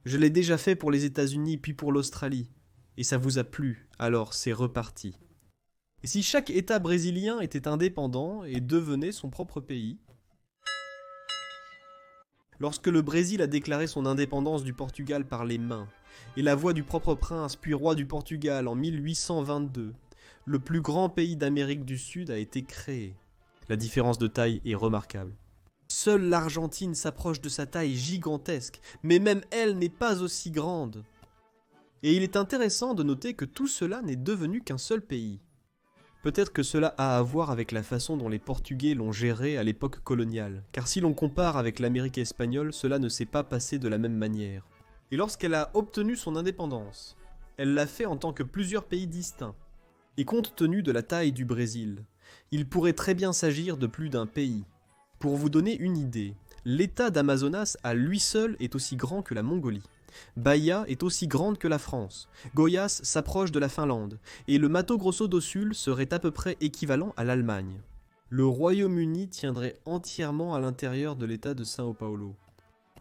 Je l'ai déjà fait pour les États-Unis puis pour l'Australie. Et ça vous a plu, alors c'est reparti. Et si chaque État brésilien était indépendant et devenait son propre pays? Lorsque le Brésil a déclaré son indépendance du Portugal par les mains, et la voix du propre prince puis roi du Portugal en 1822, le plus grand pays d'Amérique du Sud a été créé. La différence de taille est remarquable. Seule l'Argentine s'approche de sa taille gigantesque, mais même elle n'est pas aussi grande. Et il est intéressant de noter que tout cela n'est devenu qu'un seul pays. Peut-être que cela a à voir avec la façon dont les Portugais l'ont géré à l'époque coloniale, car si l'on compare avec l'Amérique espagnole, cela ne s'est pas passé de la même manière. Et lorsqu'elle a obtenu son indépendance, elle l'a fait en tant que plusieurs pays distincts. Et compte tenu de la taille du Brésil, il pourrait très bien s'agir de plus d'un pays. Pour vous donner une idée, l'État d'Amazonas à lui seul est aussi grand que la Mongolie. Bahia est aussi grande que la France, Goiás s'approche de la Finlande, et le Mato Grosso do Sul serait à peu près équivalent à l'Allemagne. Le Royaume-Uni tiendrait entièrement à l'intérieur de l'État de São Paulo.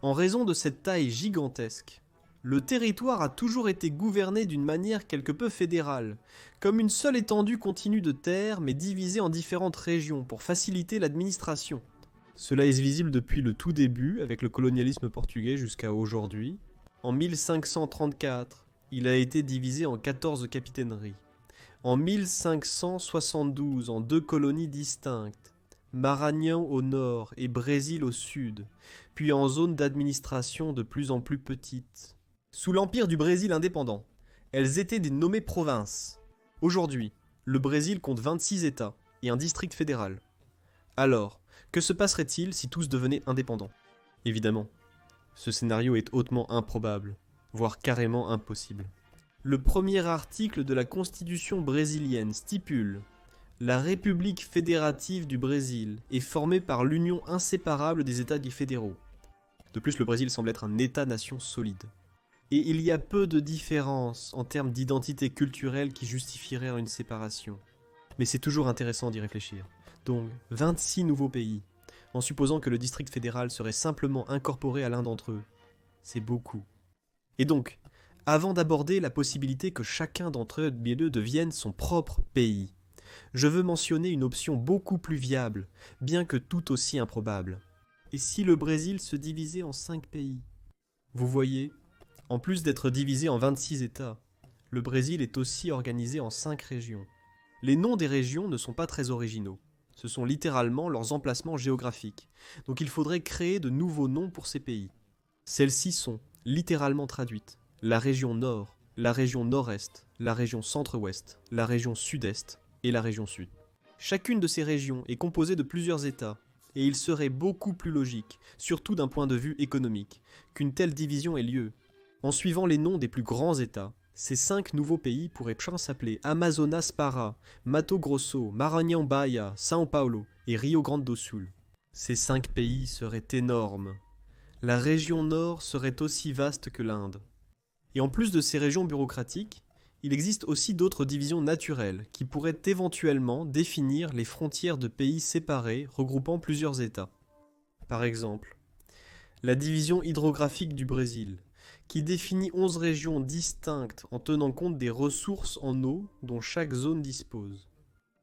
En raison de cette taille gigantesque, le territoire a toujours été gouverné d'une manière quelque peu fédérale, comme une seule étendue continue de terre mais divisée en différentes régions pour faciliter l'administration. Cela est visible depuis le tout début avec le colonialisme portugais jusqu'à aujourd'hui. En 1534, il a été divisé en 14 capitaineries. En 1572, en 2 colonies distinctes, Maranhão au nord et Brésil au sud, puis en zones d'administration de plus en plus petites. Sous l'empire du Brésil indépendant, elles étaient des nommées provinces. Aujourd'hui, le Brésil compte 26 États et un district fédéral. Alors, que se passerait-il si tous devenaient indépendants? Évidemment, ce scénario est hautement improbable, voire carrément impossible. Le premier article de la Constitution brésilienne stipule « La République fédérative du Brésil est formée par l'union inséparable des États dits fédéraux. » De plus, le Brésil semble être un État-nation solide. Et il y a peu de différences en termes d'identité culturelle qui justifieraient une séparation. Mais c'est toujours intéressant d'y réfléchir. Donc, 26 nouveaux pays, en supposant que le district fédéral serait simplement incorporé à l'un d'entre eux. C'est beaucoup. Et donc, avant d'aborder la possibilité que chacun d'entre eux devienne son propre pays, je veux mentionner une option beaucoup plus viable, bien que tout aussi improbable. Et si le Brésil se divisait en 5 pays? Vous voyez, en plus d'être divisé en 26 États, le Brésil est aussi organisé en 5 régions. Les noms des régions ne sont pas très originaux. Ce sont littéralement leurs emplacements géographiques, donc il faudrait créer de nouveaux noms pour ces pays. Celles-ci sont littéralement traduites. La région nord, la région nord-est, la région centre-ouest, la région sud-est et la région sud. Chacune de ces régions est composée de plusieurs États, et il serait beaucoup plus logique, surtout d'un point de vue économique, qu'une telle division ait lieu. En suivant les noms des plus grands États, ces 5 nouveaux pays pourraient chacun s'appeler Amazonas Pará, Mato Grosso, Maranhão Bahia, São Paulo et Rio Grande do Sul. Ces 5 pays seraient énormes. La région nord serait aussi vaste que l'Inde. Et en plus de ces régions bureaucratiques, il existe aussi d'autres divisions naturelles qui pourraient éventuellement définir les frontières de pays séparés regroupant plusieurs États. Par exemple, la division hydrographique du Brésil, qui définit 11 régions distinctes en tenant compte des ressources en eau dont chaque zone dispose.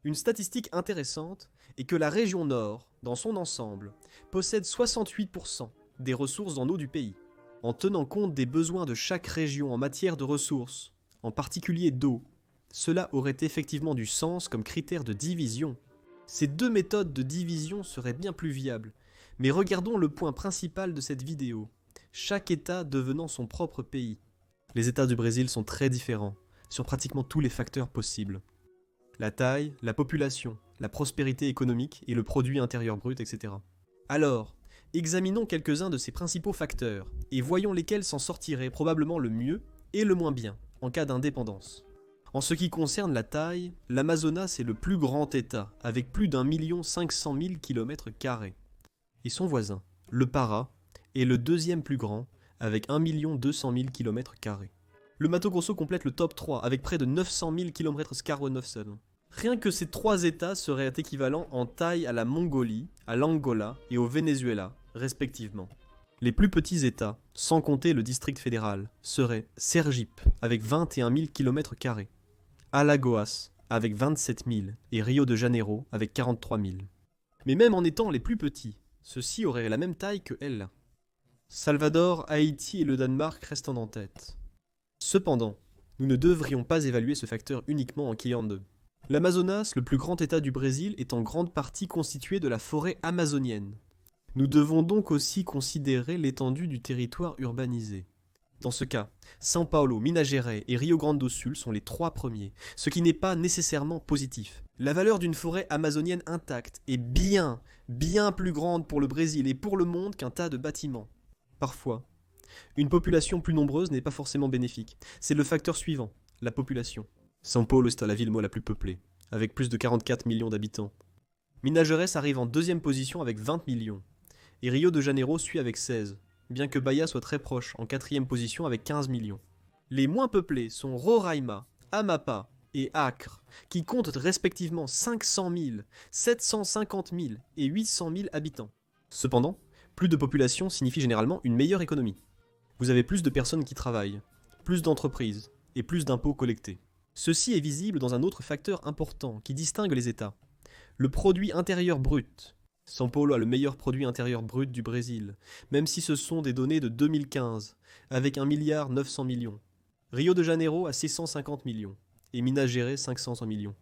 Une statistique intéressante est que la région nord, dans son ensemble, possède 68% des ressources en eau du pays. En tenant compte des besoins de chaque région en matière de ressources, en particulier d'eau, cela aurait effectivement du sens comme critère de division. Ces 2 méthodes de division seraient bien plus viables, mais regardons le point principal de cette vidéo. Chaque État devenant son propre pays. Les États du Brésil sont très différents, sur pratiquement tous les facteurs possibles. La taille, la population, la prospérité économique et le produit intérieur brut, etc. Alors, examinons quelques-uns de ces principaux facteurs, et voyons lesquels s'en sortiraient probablement le mieux et le moins bien, en cas d'indépendance. En ce qui concerne la taille, l'Amazonas est le plus grand État, avec plus d'1 500 000 km². Et son voisin, le Pará, est le deuxième plus grand, avec 1 200 000 km². Le Mato Grosso complète le top 3, avec près de 900 000 km². Rien que ces 3 États seraient équivalents en taille à la Mongolie, à l'Angola et au Venezuela, respectivement. Les plus petits États, sans compter le district fédéral, seraient Sergipe avec 21 000 km², Alagoas avec 27 000 et Rio de Janeiro avec 43 000. Mais même en étant les plus petits, ceux-ci auraient la même taille que elles. Salvador, Haïti et le Danemark restent en tête. Cependant, nous ne devrions pas évaluer ce facteur uniquement en client d'eux. L'Amazonas, le plus grand état du Brésil, est en grande partie constitué de la forêt amazonienne. Nous devons donc aussi considérer l'étendue du territoire urbanisé. Dans ce cas, São Paulo, Minas Gerais et Rio Grande do Sul sont les 3 premiers, ce qui n'est pas nécessairement positif. La valeur d'une forêt amazonienne intacte est bien plus grande pour le Brésil et pour le monde qu'un tas de bâtiments. Parfois, une population plus nombreuse n'est pas forcément bénéfique. C'est le facteur suivant, la population. São Paulo est la ville la plus peuplée, avec plus de 44 millions d'habitants. Minas Gerais arrive en 2e position avec 20 millions, et Rio de Janeiro suit avec 16, bien que Bahia soit très proche, en 4e position avec 15 millions. Les moins peuplés sont Roraima, Amapá et Acre, qui comptent respectivement 500 000, 750 000 et 800 000 habitants. Cependant, plus de population signifie généralement une meilleure économie. Vous avez plus de personnes qui travaillent, plus d'entreprises et plus d'impôts collectés. Ceci est visible dans un autre facteur important qui distingue les États. Le produit intérieur brut. São Paulo a le meilleur produit intérieur brut du Brésil, même si ce sont des données de 2015, avec 1,9 milliard. Rio de Janeiro a 650 millions, et Minas Gerais 500 millions.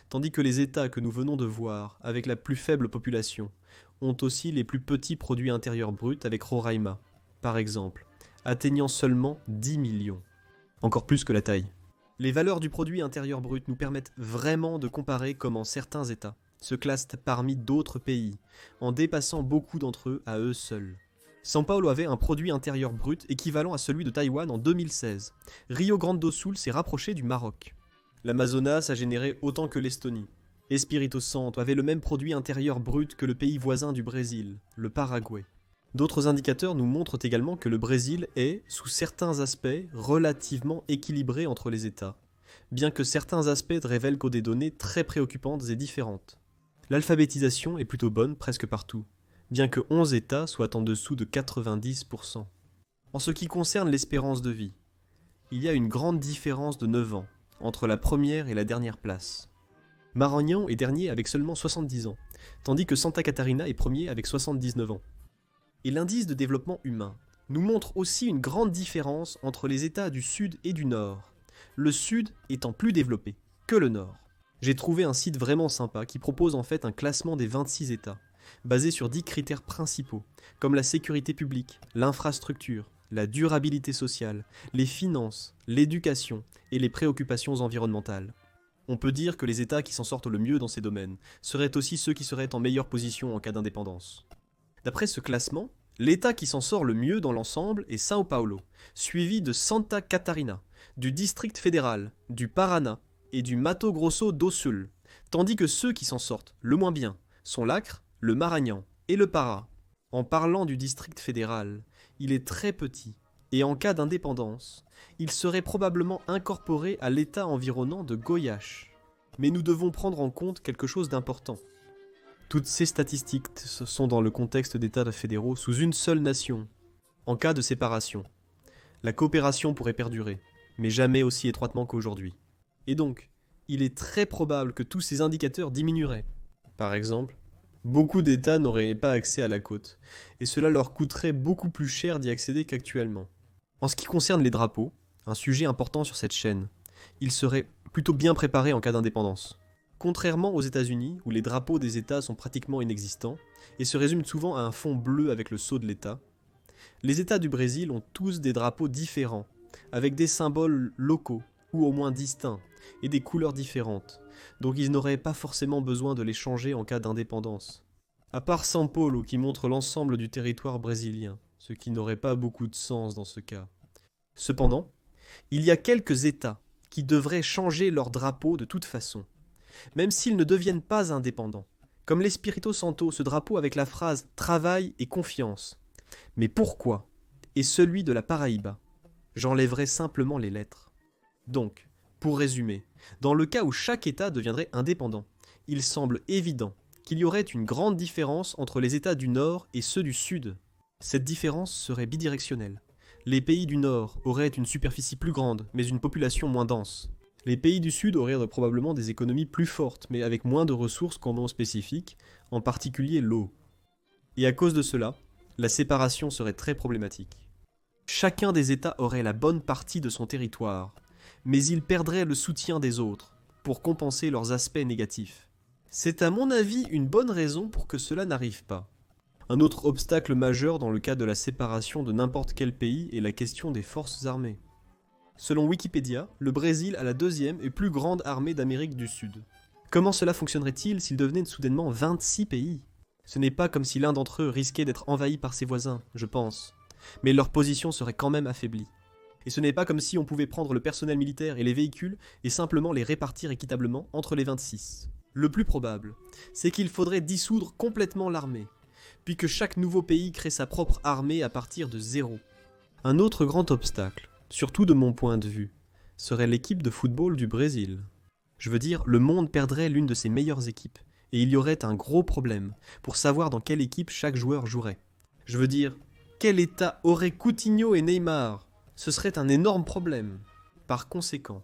Tandis que les États que nous venons de voir, avec la plus faible population, ont aussi les plus petits produits intérieurs bruts avec Roraima, par exemple, atteignant seulement 10 millions. Encore plus que la taille. Les valeurs du produit intérieur brut nous permettent vraiment de comparer comment certains États se classent parmi d'autres pays, en dépassant beaucoup d'entre eux à eux seuls. São Paulo avait un produit intérieur brut équivalent à celui de Taïwan en 2016. Rio Grande do Sul s'est rapproché du Maroc. L'Amazonas a généré autant que l'Estonie. Espírito Santo avait le même produit intérieur brut que le pays voisin du Brésil, le Paraguay. D'autres indicateurs nous montrent également que le Brésil est, sous certains aspects, relativement équilibré entre les États, bien que certains aspects révèlent des données très préoccupantes et différentes. L'alphabétisation est plutôt bonne presque partout, bien que 11 États soient en dessous de 90%. En ce qui concerne l'espérance de vie, il y a une grande différence de 9 ans entre la première et la dernière place. Maranhão est dernier avec seulement 70 ans, tandis que Santa Catarina est premier avec 79 ans. Et l'indice de développement humain nous montre aussi une grande différence entre les États du Sud et du Nord, le Sud étant plus développé que le Nord. J'ai trouvé un site vraiment sympa qui propose en fait un classement des 26 États, basé sur 10 critères principaux, comme la sécurité publique, l'infrastructure, la durabilité sociale, les finances, l'éducation et les préoccupations environnementales. On peut dire que les États qui s'en sortent le mieux dans ces domaines seraient aussi ceux qui seraient en meilleure position en cas d'indépendance. D'après ce classement, l'État qui s'en sort le mieux dans l'ensemble est São Paulo, suivi de Santa Catarina, du district fédéral, du Paraná et du Mato Grosso do Sul, tandis que ceux qui s'en sortent le moins bien sont l'Acre, le Maranhão et le Pará. En parlant du district fédéral, il est très petit, et en cas d'indépendance, il serait probablement incorporé à l'État environnant de Goiás. Mais nous devons prendre en compte quelque chose d'important. Toutes ces statistiques sont dans le contexte d'États fédéraux sous une seule nation. En cas de séparation, la coopération pourrait perdurer, mais jamais aussi étroitement qu'aujourd'hui. Et donc, il est très probable que tous ces indicateurs diminueraient. Par exemple, beaucoup d'États n'auraient pas accès à la côte, et cela leur coûterait beaucoup plus cher d'y accéder qu'actuellement. En ce qui concerne les drapeaux, un sujet important sur cette chaîne, ils seraient plutôt bien préparés en cas d'indépendance. Contrairement aux États-Unis, où les drapeaux des États sont pratiquement inexistants, et se résument souvent à un fond bleu avec le sceau de l'État, les États du Brésil ont tous des drapeaux différents, avec des symboles locaux, ou au moins distincts, et des couleurs différentes, donc ils n'auraient pas forcément besoin de les changer en cas d'indépendance. À part São Paulo qui montre l'ensemble du territoire brésilien, ce qui n'aurait pas beaucoup de sens dans ce cas. Cependant, il y a quelques États qui devraient changer leur drapeau de toute façon, même s'ils ne deviennent pas indépendants, comme l'Espírito Santo, ce drapeau avec la phrase « travail et confiance ». Mais pourquoi ? Et celui de la Paraíba. J'enlèverai simplement les lettres. Donc, pour résumer, dans le cas où chaque État deviendrait indépendant, il semble évident qu'il y aurait une grande différence entre les États du Nord et ceux du Sud. Cette différence serait bidirectionnelle. Les pays du Nord auraient une superficie plus grande, mais une population moins dense. Les pays du Sud auraient probablement des économies plus fortes, mais avec moins de ressources qu'en spécifiques, en particulier l'eau. Et à cause de cela, la séparation serait très problématique. Chacun des États aurait la bonne partie de son territoire, mais ils perdraient le soutien des autres, pour compenser leurs aspects négatifs. C'est à mon avis une bonne raison pour que cela n'arrive pas. Un autre obstacle majeur dans le cas de la séparation de n'importe quel pays est la question des forces armées. Selon Wikipédia, le Brésil a la deuxième et plus grande armée d'Amérique du Sud. Comment cela fonctionnerait-il s'il devenait soudainement 26 pays ? Ce n'est pas comme si l'un d'entre eux risquait d'être envahi par ses voisins, je pense, mais leur position serait quand même affaiblie. Et ce n'est pas comme si on pouvait prendre le personnel militaire et les véhicules et simplement les répartir équitablement entre les 26. Le plus probable, c'est qu'il faudrait dissoudre complètement l'armée, puis que chaque nouveau pays crée sa propre armée à partir de zéro. Un autre grand obstacle, surtout de mon point de vue, serait l'équipe de football du Brésil. Je veux dire, le monde perdrait l'une de ses meilleures équipes, et il y aurait un gros problème pour savoir dans quelle équipe chaque joueur jouerait. Je veux dire, quel état auraient Coutinho et Neymar ? Ce serait un énorme problème. Par conséquent,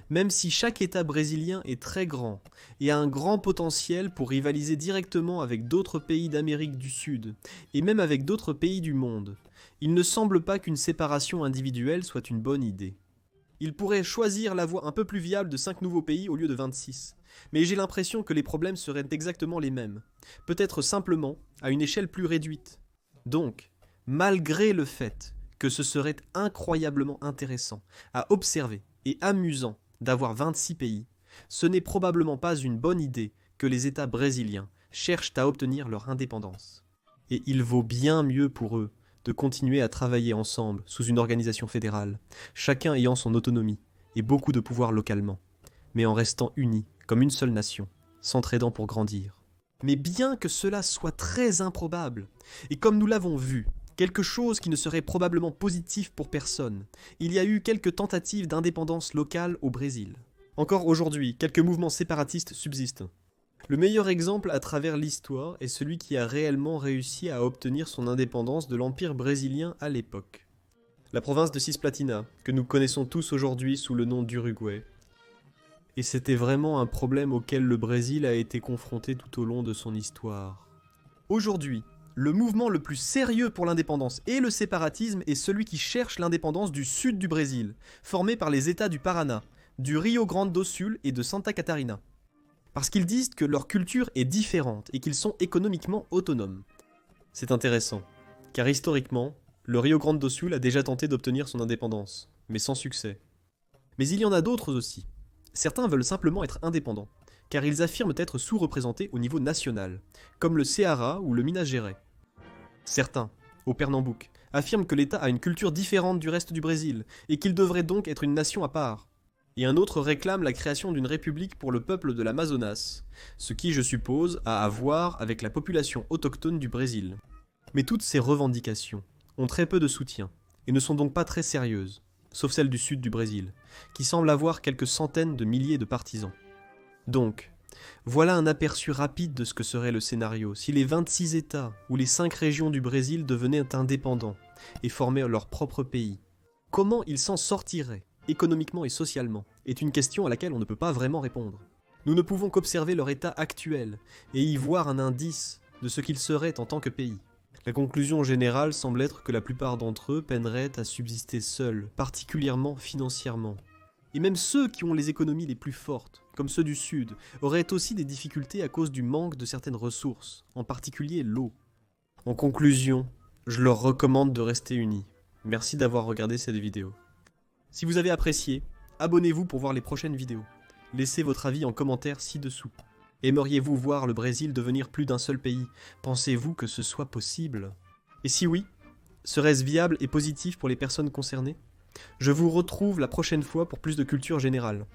même si chaque État brésilien est très grand et a un grand potentiel pour rivaliser directement avec d'autres pays d'Amérique du Sud et même avec d'autres pays du monde, il ne semble pas qu'une séparation individuelle soit une bonne idée. Il pourrait choisir la voie un peu plus viable de 5 nouveaux pays au lieu de 26, mais j'ai l'impression que les problèmes seraient exactement les mêmes, peut-être simplement à une échelle plus réduite. Donc, malgré le fait que ce serait incroyablement intéressant à observer et amusant d'avoir 26 pays, ce n'est probablement pas une bonne idée que les États brésiliens cherchent à obtenir leur indépendance. Et il vaut bien mieux pour eux de continuer à travailler ensemble sous une organisation fédérale, chacun ayant son autonomie et beaucoup de pouvoir localement, mais en restant unis comme une seule nation, s'entraidant pour grandir. Mais bien que cela soit très improbable, et comme nous l'avons vu, quelque chose qui ne serait probablement positif pour personne, il y a eu quelques tentatives d'indépendance locale au Brésil. Encore aujourd'hui, quelques mouvements séparatistes subsistent. Le meilleur exemple à travers l'histoire est celui qui a réellement réussi à obtenir son indépendance de l'Empire brésilien à l'époque. La province de Cisplatina, que nous connaissons tous aujourd'hui sous le nom d'Uruguay. Et c'était vraiment un problème auquel le Brésil a été confronté tout au long de son histoire. Aujourd'hui, le mouvement le plus sérieux pour l'indépendance et le séparatisme est celui qui cherche l'indépendance du sud du Brésil, formé par les États du Paraná, du Rio Grande do Sul et de Santa Catarina. Parce qu'ils disent que leur culture est différente et qu'ils sont économiquement autonomes. C'est intéressant, car historiquement, le Rio Grande do Sul a déjà tenté d'obtenir son indépendance, mais sans succès. Mais il y en a d'autres aussi. Certains veulent simplement être indépendants, car ils affirment être sous-représentés au niveau national, comme le Ceará ou le Minas Gerais. Certains, au Pernambouc, affirment que l'État a une culture différente du reste du Brésil, et qu'il devrait donc être une nation à part. Et un autre réclame la création d'une république pour le peuple de l'Amazonas, ce qui, je suppose, a à voir avec la population autochtone du Brésil. Mais toutes ces revendications ont très peu de soutien, et ne sont donc pas très sérieuses, sauf celle du sud du Brésil, qui semble avoir quelques centaines de milliers de partisans. Donc, voilà un aperçu rapide de ce que serait le scénario si les 26 États ou les 5 régions du Brésil devenaient indépendants et formaient leur propre pays. Comment ils s'en sortiraient, économiquement et socialement, est une question à laquelle on ne peut pas vraiment répondre. Nous ne pouvons qu'observer leur état actuel et y voir un indice de ce qu'ils seraient en tant que pays. La conclusion générale semble être que la plupart d'entre eux peineraient à subsister seuls, particulièrement financièrement. Et même ceux qui ont les économies les plus fortes, comme ceux du Sud, auraient aussi des difficultés à cause du manque de certaines ressources, en particulier l'eau. En conclusion, je leur recommande de rester unis. Merci d'avoir regardé cette vidéo. Si vous avez apprécié, abonnez-vous pour voir les prochaines vidéos. Laissez votre avis en commentaire ci-dessous. Aimeriez-vous voir le Brésil devenir plus d'un seul pays? Pensez-vous que ce soit possible? Et si oui, serait-ce viable et positif pour les personnes concernées? Je vous retrouve la prochaine fois pour plus de culture générale.